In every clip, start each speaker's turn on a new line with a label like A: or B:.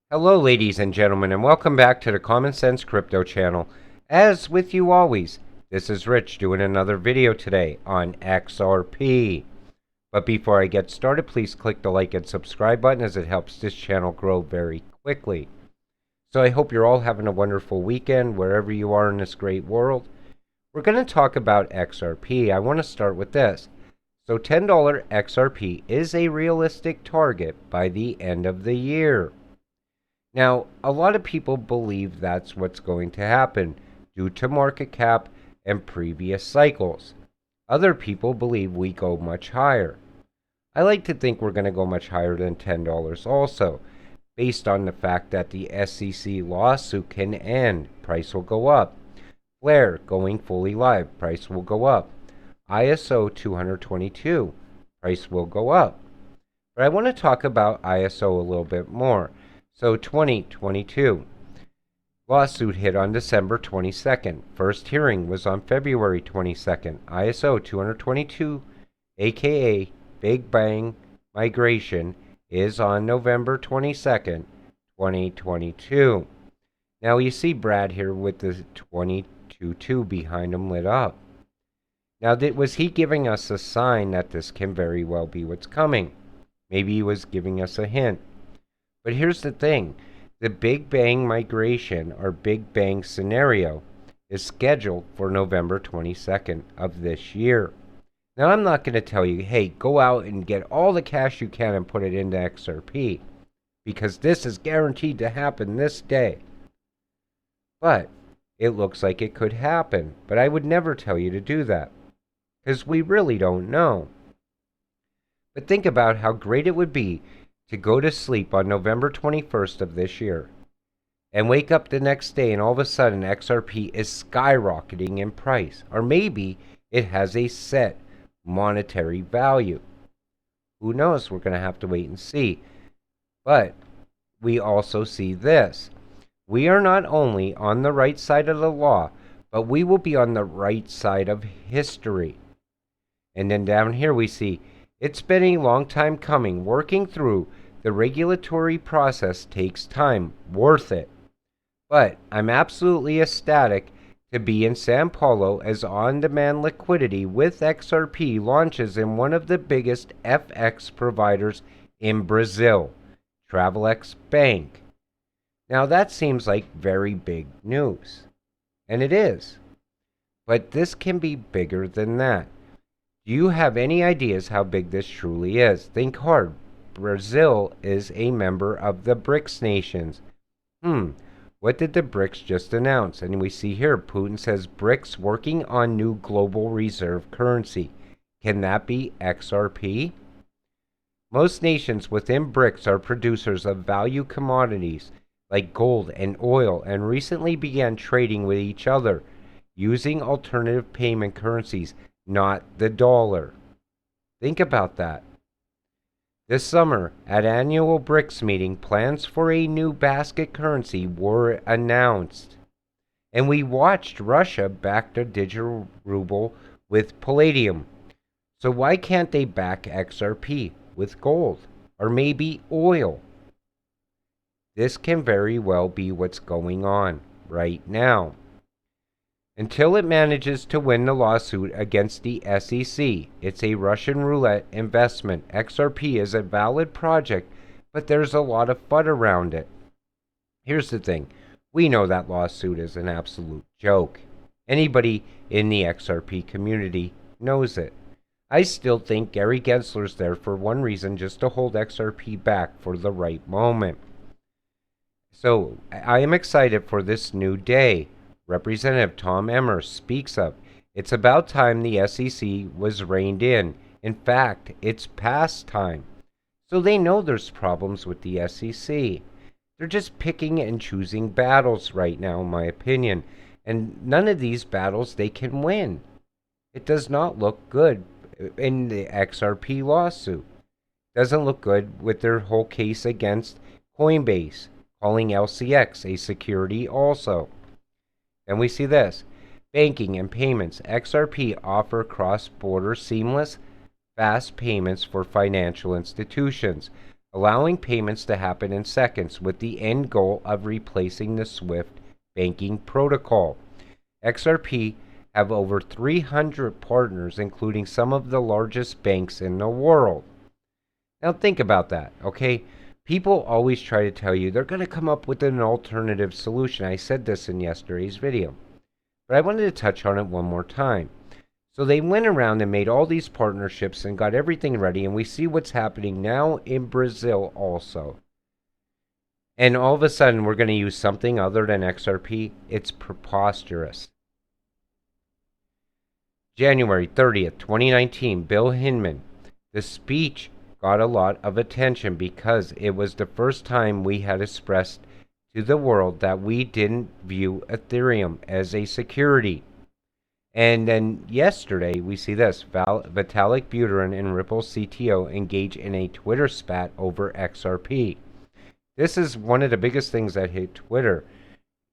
A: Hello, ladies and gentlemen, and welcome back to the Common Sense Crypto channel. As with you always, this is Rich doing another video today on XRP. But before I get started, please click the like and subscribe button as it helps this channel grow very quickly. So I hope you're all having a wonderful weekend wherever you are in this great world. We're going to talk about XRP. I want to start with this. So $10 XRP is a realistic target by the end of the year. Now, a lot of people believe that's what's going to happen due to market cap and previous cycles. Other people believe we go much higher. I like to think we're going to go much higher than $10 also, based on the fact that the SEC lawsuit can end, price will go up. Flare going fully live, price will go up. ISO 222, price will go up. But I want to talk about ISO a little bit more. So 2022, lawsuit hit on December 22nd. First hearing was on February 22nd. ISO 222, aka Big Bang Migration, is on November 22nd, 2022. Now you see Brad here with the 22 behind him lit up. Now, was he giving us a sign that this can very well be what's coming? Maybe he was giving us a hint. But here's the thing. The Big Bang migration or Big Bang scenario is scheduled for November 22nd of this year. Now, I'm not going to tell you, hey, go out and get all the cash you can and put it into XRP, because this is guaranteed to happen this day. But it looks like it could happen. But I would never tell you to do that, because we really don't know. But think about how great it would be to go to sleep on November 21st of this year and wake up the next day and all of a sudden XRP is skyrocketing in price. Or maybe it has a set monetary value. Who knows? We're going to have to wait and see. But we also see this. We are not only on the right side of the law, but we will be on the right side of history. And then down here we see it's been a long time coming. Working through the regulatory process takes time. Worth it. But I'm absolutely ecstatic to be in Sao Paulo as on-demand liquidity with XRP launches in one of the biggest FX providers in Brazil, Travelex Bank. Now that seems like very big news. And it is. But this can be bigger than that. Do you have any ideas how big this truly is? Think hard. Brazil is a member of the Brics nations. What did the Brics just announce? And we see here, Putin says Brics working on new global reserve currency. Can that be XRP? Most nations within Brics are producers of value commodities like gold and oil and recently began trading with each other using alternative payment currencies, not the dollar. Think about that. This summer, at annual Brics meeting, plans for a new basket currency were announced. And we watched Russia back the digital ruble with palladium. So why can't they back XRP with gold? Or maybe oil? This can very well be what's going on right now. Until it manages to win the lawsuit against the SEC, it's a Russian roulette investment. XRP is a valid project, but there's a lot of FUD around it. Here's the thing. We know that lawsuit is an absolute joke. Anybody in the XRP community knows it. I still think Gary Gensler's there for one reason, just to hold XRP back for the right moment. So I am excited for this new day. Representative Tom Emmer speaks up. It's about time the SEC was reined in. In fact, it's past time. So they know there's problems with the SEC. They're just picking and choosing battles right now, in my opinion. And none of these battles they can win. It does not look good in the XRP lawsuit. Doesn't look good with their whole case against Coinbase, calling LCX a security also. And we see this. Banking and payments. XRP offer cross-border seamless, fast payments for financial institutions. allowing payments to happen in seconds with the end goal of replacing the SWIFT banking protocol. XRP have over 300 partners, including some of the largest banks in the world. Now think about that, okay? People always try to tell you they're going to come up with an alternative solution. I said this in yesterday's video, but I wanted to touch on it one more time. So they went around and made all these partnerships and got everything ready, and we see what's happening now in Brazil also. And all of a sudden, we're going to use something other than XRP. It's preposterous. January 30th, 2019, Bill Hinman. The speech got a lot of attention because it was the first time we had expressed to the world that we didn't view Ethereum as a security. And then yesterday, we see this. Vitalik Buterin and Ripple CTO engage in a Twitter spat over XRP. This is one of the biggest things that hit Twitter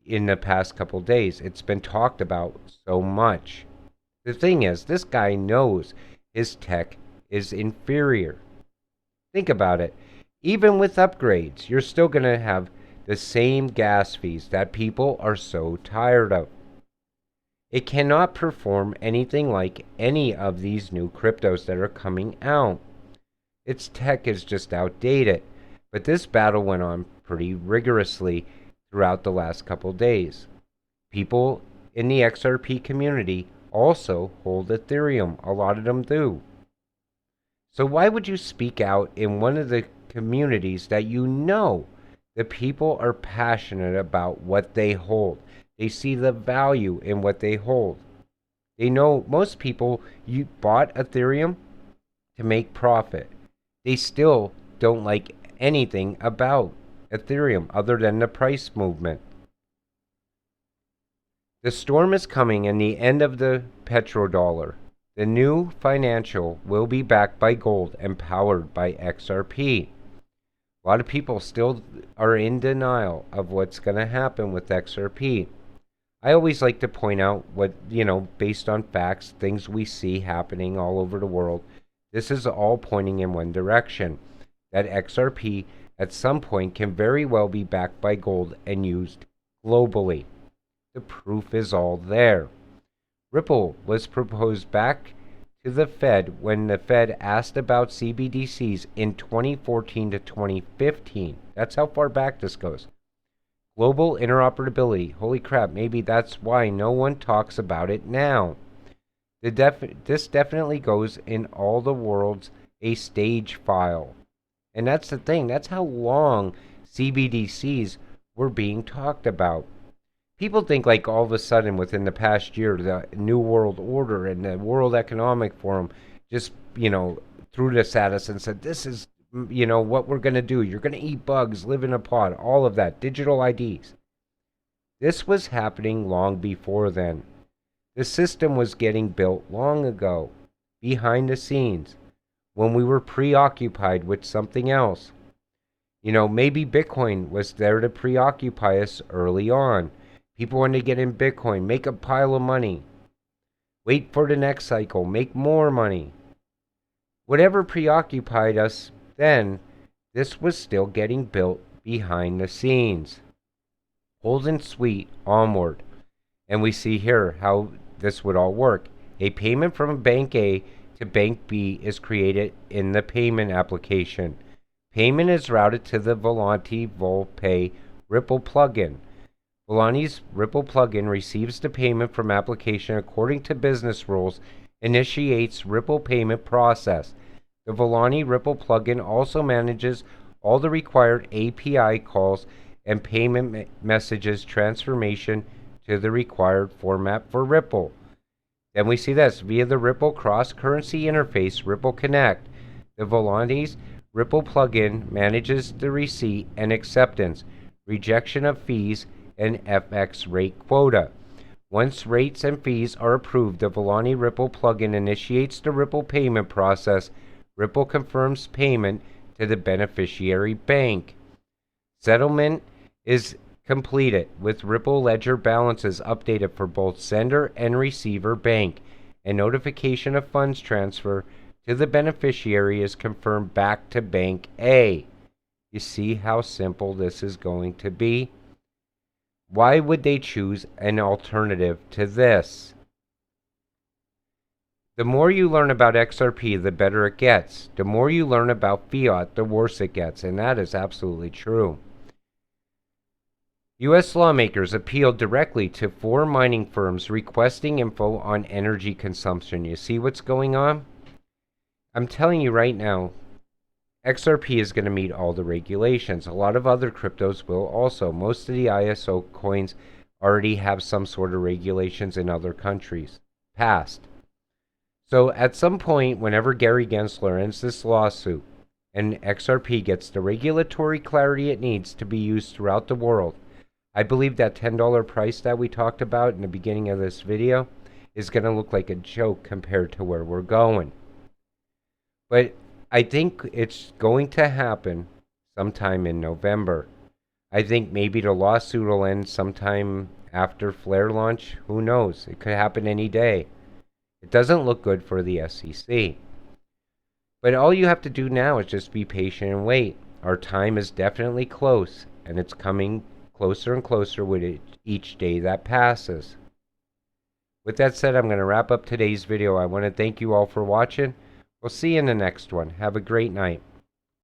A: in the past couple days. It's been talked about so much. The thing is, this guy knows his tech is inferior. Think about it. Even with upgrades, you're still going to have the same gas fees that people are so tired of. It cannot perform anything like any of these new cryptos that are coming out. Its tech is just outdated. But this battle went on pretty rigorously throughout the last couple days. People in the XRP community also hold Ethereum. A lot of them do. So why would you speak out in one of the communities that you know the people are passionate about what they hold? They see the value in what they hold. They know most people, you bought Ethereum to make profit. They still don't like anything about Ethereum other than the price movement. The storm is coming and the end of the petrodollar. The new financial will be backed by gold and powered by XRP. A lot of people still are in denial of what's going to happen with XRP. I always like to point out what, based on facts, things we see happening all over the world. This is all pointing in one direction, that XRP at some point can very well be backed by gold and used globally. The proof is all there. Ripple was proposed back to the Fed when the Fed asked about CBDCs in 2014 to 2015. That's how far back this goes. Global interoperability. Holy crap, maybe that's why no one talks about it now. This definitely goes in all the world's a stage file. And that's the thing. That's how long CBDCs were being talked about. People think like all of a sudden within the past year, the New World Order and the World Economic Forum just, threw this at us and said, this is, what we're going to do. You're going to eat bugs, live in a pod, all of that, digital IDs. This was happening long before then. The system was getting built long ago, behind the scenes, when we were preoccupied with something else. Maybe Bitcoin was there to preoccupy us early on. People wanted to get in Bitcoin, make a pile of money, wait for the next cycle, make more money. Whatever preoccupied us then, this was still getting built behind the scenes. Hold and sweet, onward. And we see here how this would all work. A payment from Bank A to Bank B is created in the payment application. Payment is routed to the Volante VolPay Ripple plugin. Volante's Ripple plugin receives the payment from application according to business rules, initiates Ripple payment process. The Volante Ripple plugin also manages all the required API calls and payment messages transformation to the required format for Ripple. Then we see this via the Ripple cross-currency interface, Ripple Connect. The Volante's Ripple plugin manages the receipt and acceptance, rejection of fees, and FX rate quota. Once rates and fees are approved, the Volante Ripple plugin initiates the Ripple payment process. Ripple confirms payment to the beneficiary bank. Settlement is completed with Ripple ledger balances updated for both sender and receiver bank, and notification of funds transfer to the beneficiary is confirmed back to Bank A. You see how simple this is going to be? Why would they choose an alternative to this? The more you learn about XRP, the better it gets. The more you learn about fiat, the worse it gets, and that is absolutely true. U.S. lawmakers appealed directly to 4 mining firms requesting info on energy consumption. You see what's going on? I'm telling you right now, XRP is going to meet all the regulations. A lot of other cryptos will also. Most of the ISO coins already have some sort of regulations in other countries. Passed. So at some point, whenever Gary Gensler ends this lawsuit and XRP gets the regulatory clarity it needs to be used throughout the world, I believe that $10 price that we talked about in the beginning of this video is going to look like a joke compared to where we're going. But I think it's going to happen sometime in November. I think maybe the lawsuit will end sometime after Flare launch. Who knows? It could happen any day. It doesn't look good for the SEC. But all you have to do now is just be patient and wait. Our time is definitely close, and it's coming closer and closer with each day that passes. With that said, I'm going to wrap up today's video. I want to thank you all for watching. We'll see you in the next one. Have a great night.